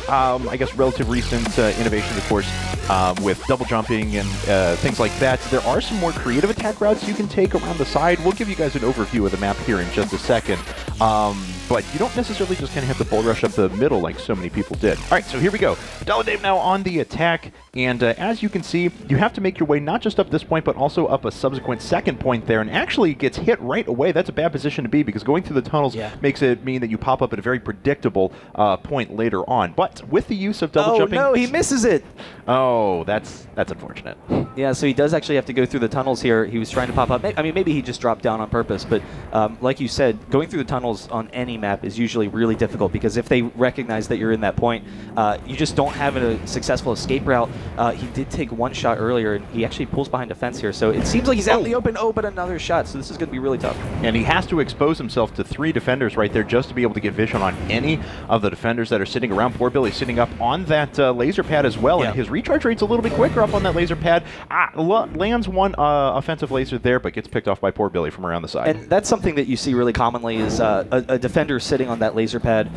I guess, relative recent innovations, of course, with double jumping and things like that. There are some more creative attack routes you can take around the side. We'll give you guys an overview of the map here in just a second. But you don't necessarily just kind of have to bull rush up the middle like so many people did. All right, so here we go. Dave now on the attack, and as you can see, you have to make your way not just up this point, but also up a subsequent second point there, and actually gets hit right away. That's a bad position to be, because going through the tunnels makes it mean that you pop up at a very predictable point later on. But with the use of double jumping... Oh, no, he misses it! Oh, that's unfortunate. Yeah, so he does actually have to go through the tunnels here. He was trying to pop up. I mean, maybe he just dropped down on purpose, but like you said, going through the tunnels on any map is usually really difficult, because if they recognize that you're in that point, you just don't have a successful escape route. He did take one shot earlier, and he actually pulls behind a fence here, so it seems like he's out in the open. Oh, but another shot, so this is going to be really tough. And he has to expose himself to 3 defenders right there just to be able to get vision on any of the defenders that are sitting around. Poor Billy sitting up on that laser pad as well, and his recharge rate's a little bit quicker up on that laser pad. Lands one offensive laser there, but gets picked off by poor Billy from around the side. And that's something that you see really commonly is a defender sitting on that laser pad,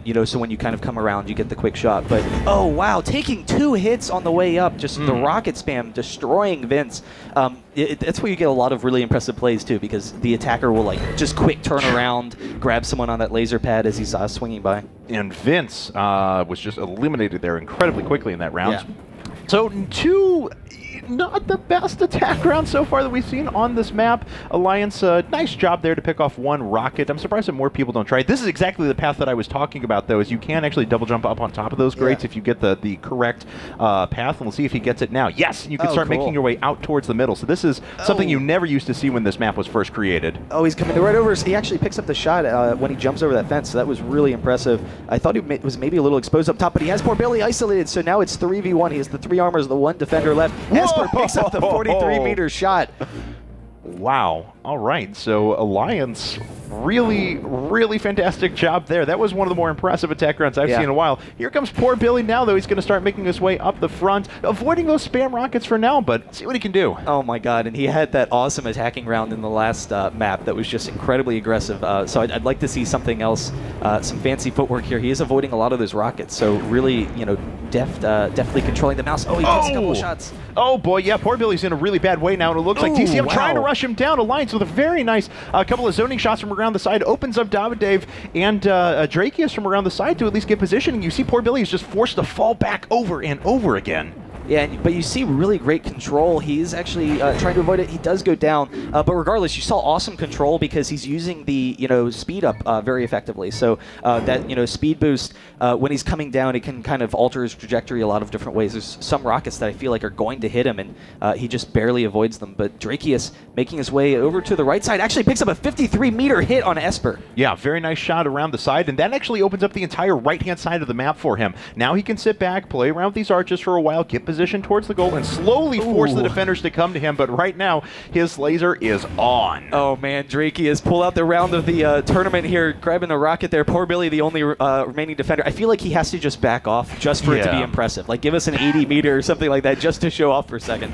you know, so when you kind of come around, you get the quick shot. But, oh, wow, taking 2 hits on the way up, just the rocket spam, destroying Vince. That's where you get a lot of really impressive plays, too, because the attacker will, like, just quick turn around, grab someone on that laser pad as he's swinging by. And Vince was just eliminated there incredibly quickly in that round. Yeah. So 2... not the best attack round so far that we've seen on this map. Alliance, nice job there to pick off 1 rocket. I'm surprised that more people don't try it. This is exactly the path that I was talking about, though, is you can actually double jump up on top of those grates if you get the correct path, and we'll see if he gets it now. Yes, and you can start making your way out towards the middle. So this is something you never used to see when this map was first created. Oh, he's coming right over. He actually picks up the shot when he jumps over that fence, so that was really impressive. I thought he was maybe a little exposed up top, but he has poor Billy isolated, so now it's 3v1. He has the 3 armors, the 1 defender left. Esper picks up the 43-meter shot. Wow. All right. So Alliance, really, really fantastic job there. That was one of the more impressive attack rounds I've seen in a while. Here comes poor Billy now, though. He's going to start making his way up the front, avoiding those spam rockets for now, but see what he can do. Oh, my God. And he had that awesome attacking round in the last map that was just incredibly aggressive. So I'd like to see something else, some fancy footwork here. He is avoiding a lot of those rockets, so really, you know, deftly controlling the mouse. Oh, he gets a couple shots. Oh, boy. Yeah, poor Billy's in a really bad way now, and it looks like TCM trying to rush him down. Alliance with a very nice couple of zoning shots from around the side, opens up Dave and Drakius from around the side to at least get positioning. You see poor Billy is just forced to fall back over and over again. Yeah, but you see really great control. He's actually trying to avoid it. He does go down, but regardless, you saw awesome control because he's using the speed up very effectively. So that speed boost when he's coming down, it can kind of alter his trajectory a lot of different ways. There's some rockets that I feel like are going to hit him, and he just barely avoids them. But Drakius making his way over to the right side actually picks up a 53-meter hit on Esper. Yeah, very nice shot around the side, and that actually opens up the entire right-hand side of the map for him. Now he can sit back, play around with these arches for a while, get position towards the goal, and slowly force the defenders to come to him. But right now, his laser is on. Oh, man, Drakius pull out the round of the tournament here, grabbing a rocket there. Poor Billy, the only remaining defender. I feel like he has to just back off just for it to be impressive. Like, give us an 80-meter or something like that just to show off for a second.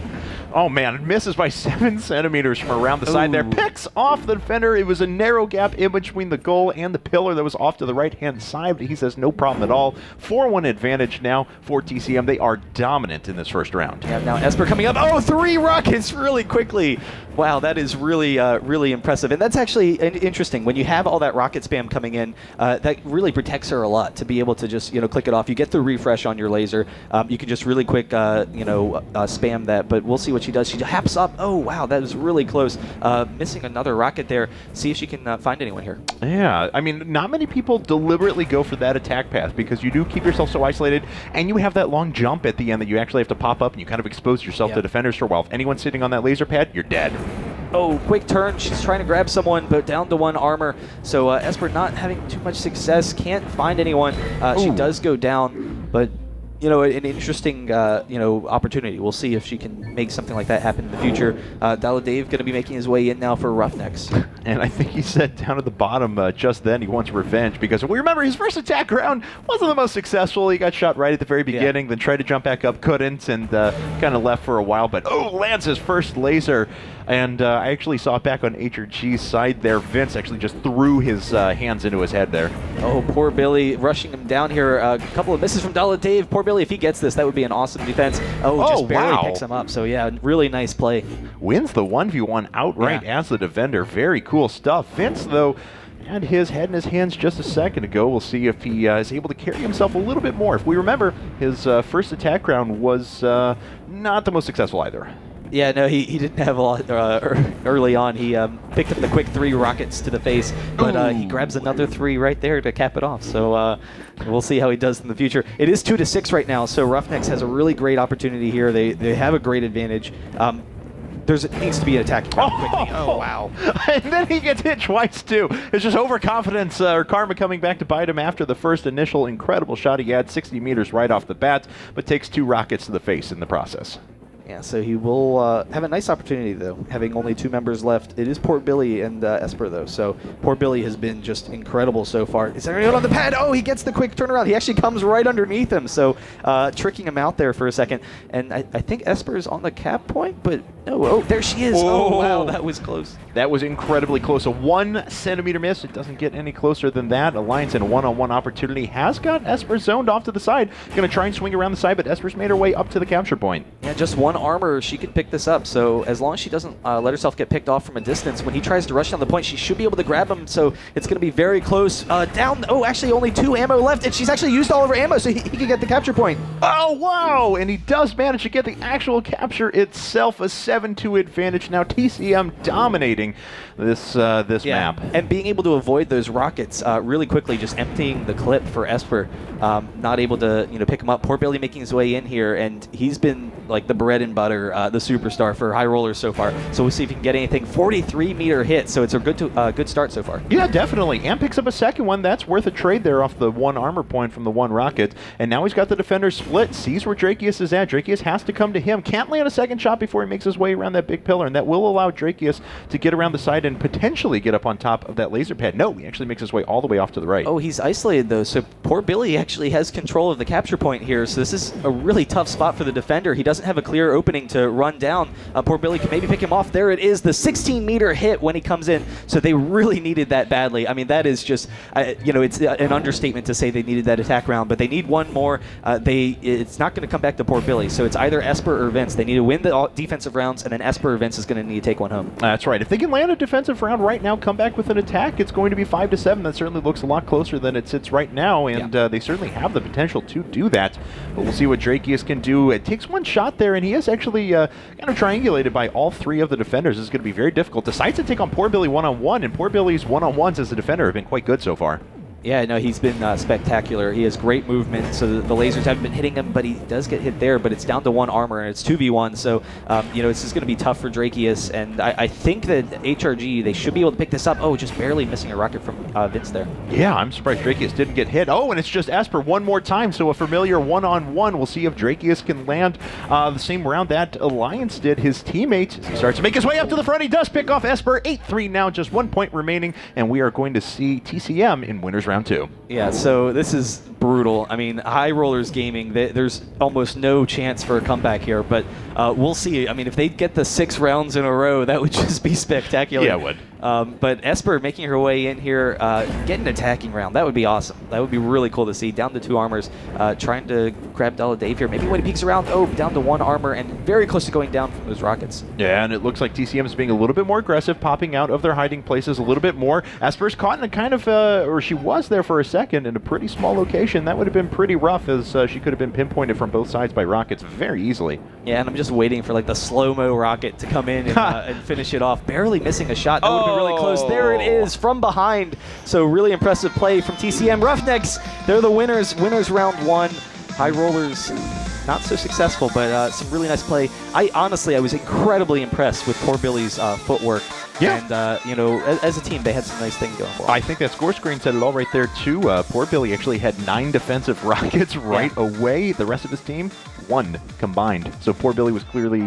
Oh, man, misses by 7 centimeters from around the side there. Picks off the defender. It was a narrow gap in between the goal and the pillar that was off to the right-hand side. But he says no problem at all. 4-1 advantage now for TCM. They are dominant in this first round. Yeah, now Esper coming up. Oh, 3 rockets really quickly. Wow, that is really, really impressive. And that's actually interesting. When you have all that rocket spam coming in, that really protects her a lot to be able to just, click it off. You get the refresh on your laser. You can just really quick, spam that. But we'll see what she does. She haps up. Oh, wow, that is really close. Missing another rocket there. See if she can find anyone here. Yeah, I mean, not many people deliberately go for that attack path because you do keep yourself so isolated, and you have that long jump at the end that you actually have to pop up, and you kind of expose yourself to defenders for a while. If anyone's sitting on that laser pad, you're dead. Oh, quick turn. She's trying to grab someone, but down to 1 armor. So Esper not having too much success. Can't find anyone. She does go down, but an interesting, opportunity. We'll see if she can make something like that happen in the future. Dave going to be making his way in now for Roughnecks. And I think he said down at the bottom just then he wants revenge because we remember his first attack round wasn't the most successful. He got shot right at the very beginning, then tried to jump back up, couldn't, and kind of left for a while. But lands his first laser. And I actually saw it back on HRG's side there. Vince actually just threw his hands into his head there. Oh, poor Billy rushing him down here. A couple of misses from Dollar Dave. Poor Billy, if he gets this, that would be an awesome defense. Just barely picks him up. So yeah, really nice play. Wins the 1v1 outright as the defender. Very cool stuff. Vince, though, had his head in his hands just a second ago. We'll see if he is able to carry himself a little bit more. If we remember, his first attack round was not the most successful either. Yeah, no, he didn't have a lot early on. He picked up the quick 3 rockets to the face, but he grabs another 3 right there to cap it off. So we'll see how he does in the future. It is 2-6 right now, so Roughnecks has a really great opportunity here. They have a great advantage. There needs to be an attack quickly. Oh, wow. And then he gets hit twice, too. It's just overconfidence or karma coming back to bite him after the first initial incredible shot he had, 60 meters right off the bat, but takes 2 rockets to the face in the process. Yeah, so he will have a nice opportunity, though, having only 2 members left. It is poor Billy and Esper, though, so poor Billy has been just incredible so far. Is there anyone on the pad? Oh, he gets the quick turnaround. He actually comes right underneath him, so tricking him out there for a second. And I think Esper is on the cap point, but no. Oh, there she is. Oh, wow, that was close. That was incredibly close. A 1 centimeter miss. It doesn't get any closer than that. Alliance in a one-on-one opportunity has got Esper zoned off to the side. Going to try and swing around the side, but Esper's made her way up to the capture point. Yeah, just 1 armor, she can pick this up. So as long as she doesn't let herself get picked off from a distance, when he tries to rush down the point, she should be able to grab him. So it's going to be very close. Down. Oh, actually only 2 ammo left, and she's actually used all of her ammo, so he can get the capture point. Oh, wow! And he does manage to get the actual capture itself. A 7-2 advantage. Now TCM dominating this map. And being able to avoid those rockets really quickly, just emptying the clip for Esper. Not able to pick him up. Poor Billy making his way in here, and he's been like the bread and butter, the superstar for high rollers so far. So we'll see if he can get anything. 43-meter hit, so it's a good start so far. Yeah, definitely. And picks up a second one. That's worth a trade there off the 1 armor point from the 1 rocket. And now he's got the defender split. Sees where Drakeus is at. Drakeus has to come to him. Can't land a second shot before he makes his way around that big pillar, and that will allow Drakeus to get around the side and potentially get up on top of that laser pad. No, he actually makes his way all the way off to the right. Oh, he's isolated, though, so poor Billy actually has control of the capture point here, so this is a really tough spot for the defender. He doesn't have a clear opening to run down. Poor Billy can maybe pick him off. There it is, the 16-meter hit when he comes in, so they really needed that badly. I mean, that is just, it's an understatement to say they needed that attack round, but they need 1 more. It's not going to come back to poor Billy, so it's either Esper or Vince. They need to win the defensive rounds, and then Esper or Vince is going to need to take 1 home. That's right. If they can land a defensive round right now, come back with an attack, it's going to be 5-7. That certainly looks a lot closer than it sits right now, and they certainly have the potential to do that. But we'll see what Drakeus can do. It takes 1 shot there, and he is actually kind of triangulated by all 3 of the defenders. This is going to be very difficult. Decides to take on poor Billy one-on-one, and poor Billy's one-on-ones as a defender have been quite good so far. Yeah, no, he's been spectacular. He has great movement, so the lasers haven't been hitting him, but he does get hit there, but it's down to 1 armor, and it's 2v1, so, it's just going to be tough for Drakeus, and I think that HRG, they should be able to pick this up. Oh, just barely missing a rocket from Vince there. Yeah, I'm surprised Drakeus didn't get hit. Oh, and it's just Esper one more time, so a familiar one-on-one. We'll see if Drakeus can land the same round that Alliance did. His teammate, as he starts to make his way up to the front, he does pick off Esper. 8-3 now, just 1 point remaining, and we are going to see TCM in winners round 2. Yeah, so this is brutal. I mean, High Rollers Gaming, there's almost no chance for a comeback here, but we'll see. I mean, if they get the 6 rounds in a row, that would just be spectacular. Yeah, it would. But Esper making her way in here, getting an attacking round. That would be awesome. That would be really cool to see. Down to 2 armors, trying to grab Dollar Dave here. Maybe when he peeks around, down to 1 armor, and very close to going down from those rockets. Yeah, and it looks like TCM is being a little bit more aggressive, popping out of their hiding places a little bit more. Esper's caught in a kind of, or she was there for a second in a pretty small location. That would have been pretty rough, as she could have been pinpointed from both sides by rockets very easily. Yeah, and I'm just waiting for like the slow-mo rocket to come in and finish it off. Barely missing a shot. That would have been really close. There it is from behind. So really impressive play from TCM. Roughnecks, they're the winners. Winners round 1. High Rollers, not so successful, but some really nice play. Honestly, I was incredibly impressed with poor Billy's footwork. Yeah. And, as a team, they had some nice things going for them. I think that score screen said it all right there, too. Poor Billy actually had 9 defensive rockets right away. The rest of his team, 1 combined. So poor Billy was clearly